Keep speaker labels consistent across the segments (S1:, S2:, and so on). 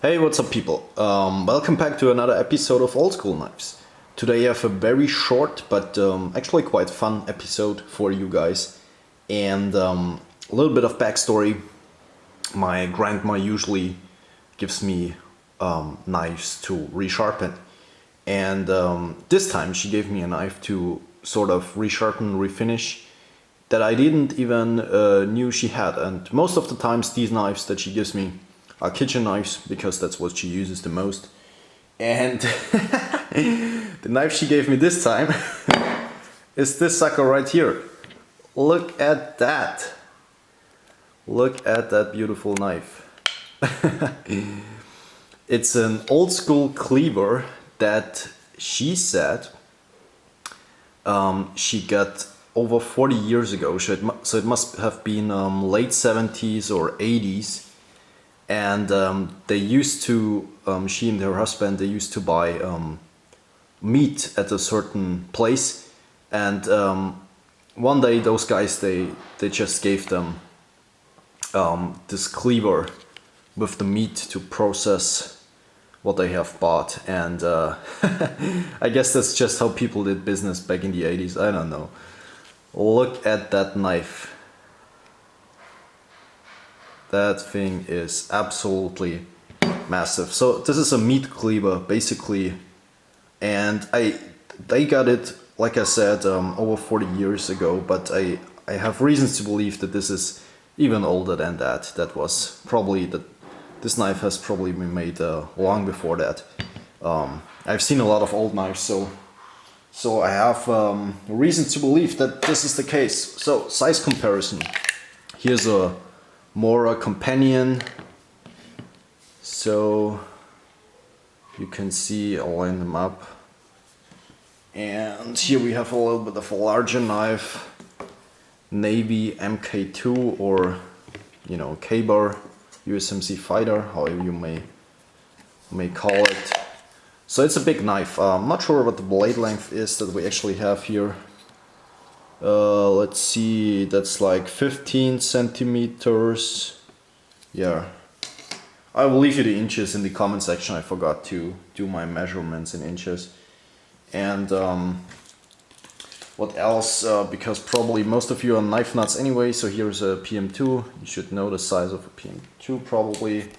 S1: Hey, what's up people? Welcome back to another episode of Old School Knives. Today I have a very short but actually quite fun episode for you guys. And a little bit of backstory. My grandma usually gives me knives to resharpen. And this time she gave me a knife to sort of resharpen, refinish that I didn't even knew she had. And most of the times these knives that she gives me are kitchen knives because that's what she uses the most. And the knife she gave me this time is this sucker right here. Look at that. Look at that beautiful knife. It's an old school cleaver that she said she got over 40 years ago. So it must have been late 70s or 80s. And they used to, she and her husband, they used to buy meat at a certain place. And one day those guys, they just gave them this cleaver with the meat to process what they have bought. And I guess that's just how people did business back in the 80s. I don't know. Look at that knife. That thing is absolutely massive. So this is a meat cleaver basically, and they got it, like I said, over 40 years ago, but I have reasons to believe that this is even older than that. That was probably this knife has probably been made long before that. I've seen a lot of old knives, so I have reason to believe that this is the case. So size comparison. Here's a more companion, so you can see I'll line them up. And here we have a little bit of a larger knife, Navy MK2, or you know, K-bar USMC fighter, however you may call it. So it's a big knife. I'm not sure what the blade length is that we actually have here. Let's see, that's like 15 centimeters. Yeah, I will leave you the inches in the comment section. I forgot to do my measurements in inches. And what else, because probably most of you are knife nuts anyway, so here's a PM2. You should know the size of a PM2 probably.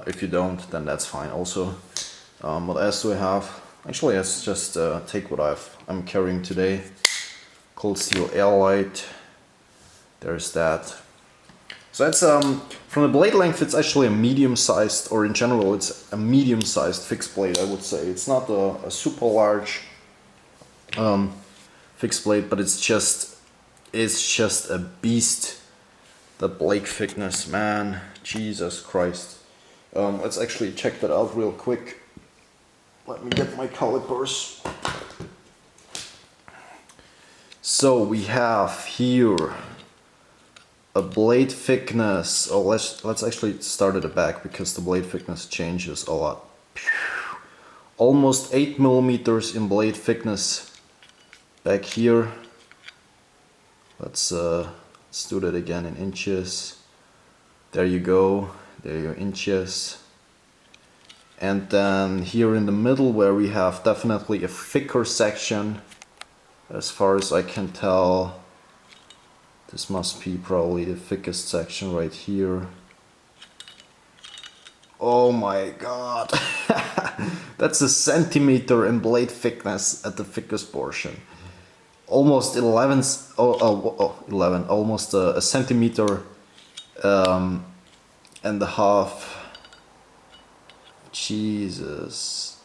S1: If you don't, then that's fine also. What else do I have? Actually, let's just take what I'm carrying today. Cold steel airlight. There's that. So that's from the blade length, it's actually a medium-sized, or in general, it's a medium-sized fixed blade. I would say it's not a super large fixed blade, but it's just a beast. The blade thickness, man, Jesus Christ. Let's actually check that out real quick. Let me get my calipers. So we have here a blade thickness. Oh, let's actually start at the back because the blade thickness changes a lot. Almost 8 millimeters in blade thickness back here. Let's do that again in inches. There you go. There are your inches. And then here in the middle, where we have definitely a thicker section. As far as I can tell, this must be probably the thickest section right here. Oh my god! That's a centimeter in blade thickness at the thickest portion. Almost 11, almost a centimeter and a half. Jesus.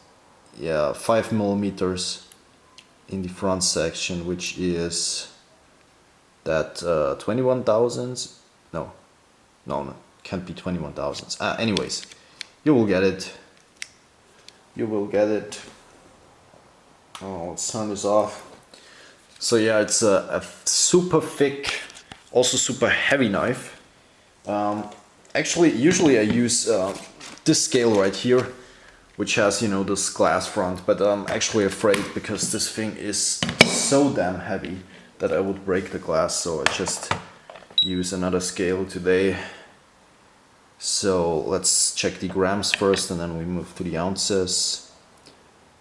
S1: Yeah, 5 millimeters in the front section, which is that 21 thousandths. No, can't be 21 thousandths. Anyways, you will get it. You will get it. Oh, let's turn this off. So yeah, it's a super thick, also super heavy knife. Actually, usually I use this scale right here, which has, you know, this glass front, but I'm actually afraid because this thing is so damn heavy that I would break the glass, so I just use another scale today. So let's check the grams first and then we move to the ounces.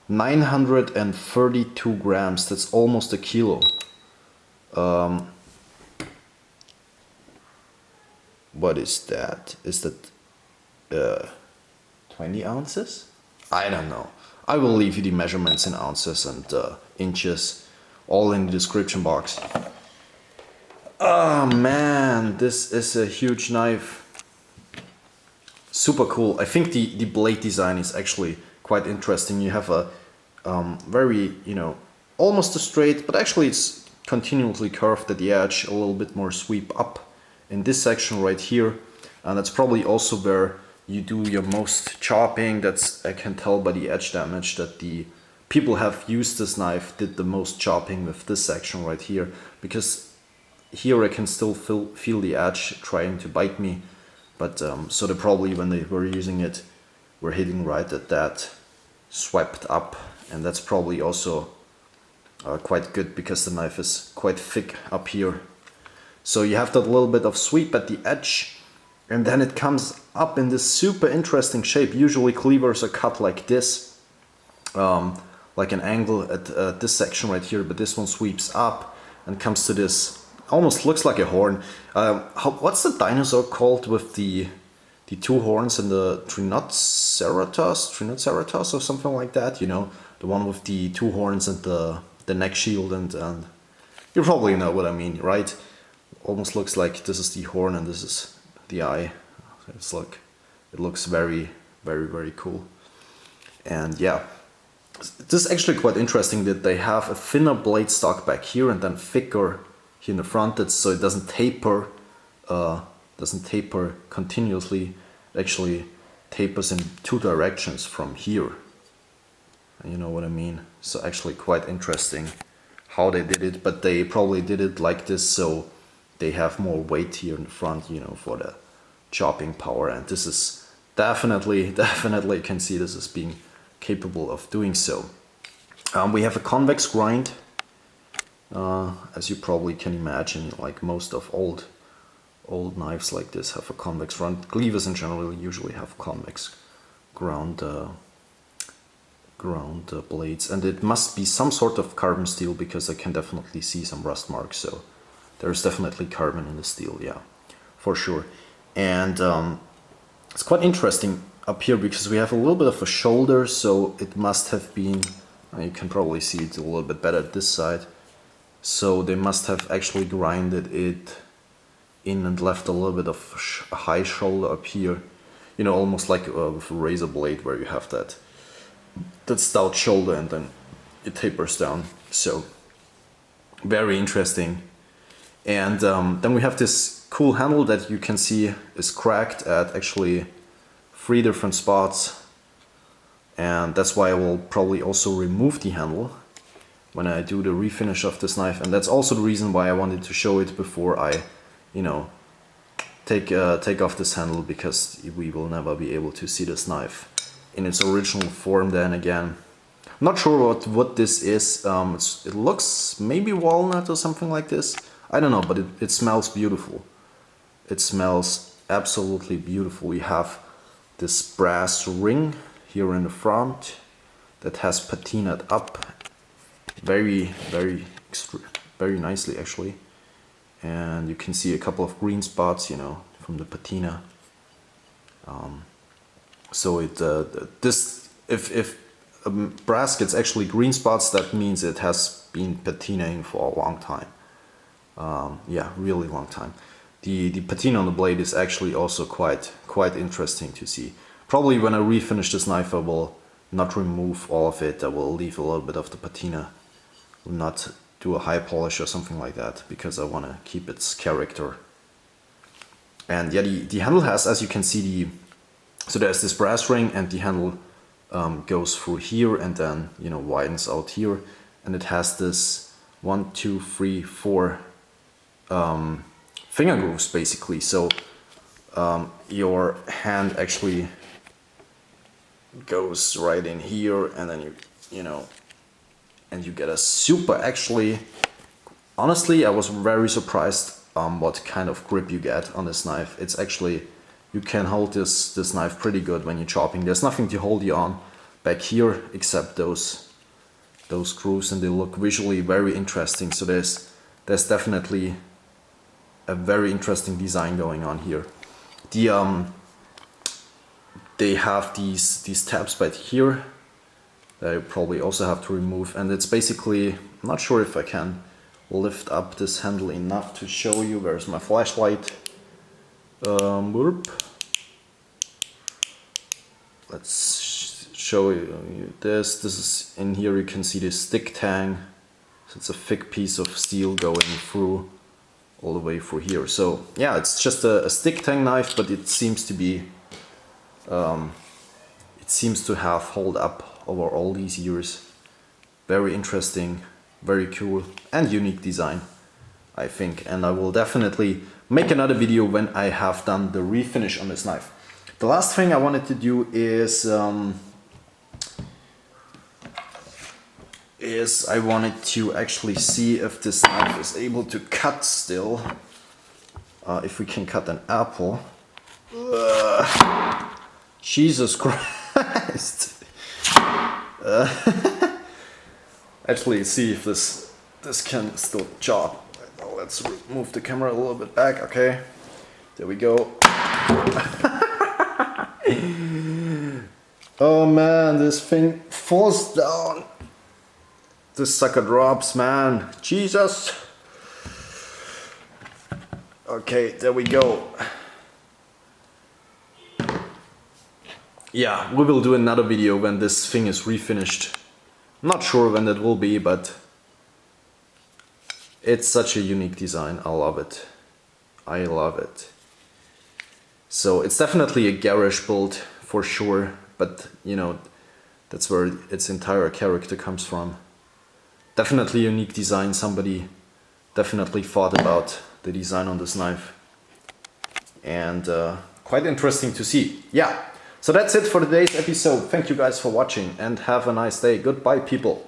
S1: 932 grams, that's almost a kilo. What is that? Is that 20 ounces? I don't know. I will leave you the measurements in ounces and inches all in the description box. Oh man, this is a huge knife. Super cool. I think the blade design is actually quite interesting. You have a very, you know, almost a straight, but actually it's continuously curved at the edge, a little bit more sweep up in this section right here. And that's probably also where you do your most chopping. That's, I can tell by the edge damage that the people have used this knife did the most chopping with this section right here, because here I can still feel the edge trying to bite me. But so they probably, when they were using it, were hitting right at that swept up, and that's probably also quite good because the knife is quite thick up here. So you have that little bit of sweep at the edge, and then it comes up in this super interesting shape. Usually cleavers are cut like this, like an angle at this section right here, but this one sweeps up and comes to this, almost looks like a horn. What's the dinosaur called with the two horns and the Trinoceratops or something like that? You know, the one with the two horns and the neck shield, and you probably know what I mean, right? Almost looks like this is the horn and this is the eye. It's like, it looks very, very, very cool. And yeah, this is actually quite interesting that they have a thinner blade stock back here and then thicker here in the front. That's so it doesn't taper continuously. It actually tapers in two directions from here. You know what I mean? So actually quite interesting how they did it, but they probably did it like this so they have more weight here in the front, you know, for the chopping power. And this is definitely you can see this as being capable of doing so. We have a convex grind, as you probably can imagine. Like most of old knives like this have a convex grind. Cleavers in general usually have convex ground blades, and it must be some sort of carbon steel because I can definitely see some rust marks. So there's definitely carbon in the steel, yeah, for sure. And it's quite interesting up here because we have a little bit of a shoulder, so it must have been, you can probably see it a little bit better at this side, so they must have actually grinded it in and left a little bit of a high shoulder up here, you know, almost like with a razor blade where you have that stout shoulder and then it tapers down. So very interesting. And then we have this cool handle that you can see is cracked at actually 3 different spots, and that's why I will probably also remove the handle when I do the refinish of this knife. And that's also the reason why I wanted to show it before I, you know, take off this handle, because we will never be able to see this knife in its original form then again. I'm not sure what this is. It looks maybe walnut or something like this. I don't know, but it smells beautiful. It smells absolutely beautiful. We have this brass ring here in the front that has patinaed up very nicely actually. And you can see a couple of green spots, you know, from the patina. So it if brass gets actually green spots, that means it has been patinaing for a long time. Yeah, really long time. The patina on the blade is actually also quite interesting to see. Probably when I refinish this knife I will not remove all of it. I will leave a little bit of the patina. Will not do a high polish or something like that because I want to keep its character. And yeah, the handle has, as you can see, so there's this brass ring and the handle goes through here and then, you know, widens out here, and it has this 1, 2, 3, 4 finger grooves basically. So your hand actually goes right in here, and then you know, and you get a super, actually, honestly I was very surprised what kind of grip you get on this knife. It's actually you can hold this knife pretty good when you're chopping. There's nothing to hold you on back here except those screws, and they look visually very interesting. So there's definitely a very interesting design going on here. They have these tabs back here that I probably also have to remove, and it's basically, I'm not sure if I can lift up this handle enough to show you. Where's my flashlight? Let's show you this. This is in here. You can see this stick tang. So it's a thick piece of steel going through all the way through here. So yeah, it's just a stick tang knife, but it seems to be it seems to have held up over all these years. Very interesting, very cool and unique design, I think. And I will definitely make another video when I have done the refinish on this knife. The last thing I wanted to do is I wanted to actually see if this knife is able to cut still. If we can cut an apple. Jesus Christ. Actually, see if this can still chop. Let's move the camera a little bit back. Okay, there we go. Oh man, this thing falls down. This sucker drops, man. Jesus. Okay, there we go. Yeah, we will do another video when this thing is refinished. Not sure when that will be, but it's such a unique design. I love it. I love it. So it's definitely a garage build for sure, but you know, that's where its entire character comes from. Definitely a unique design. Somebody definitely thought about the design on this knife, and quite interesting to see. Yeah, so that's it for today's episode. Thank you guys for watching and have a nice day. Goodbye, people.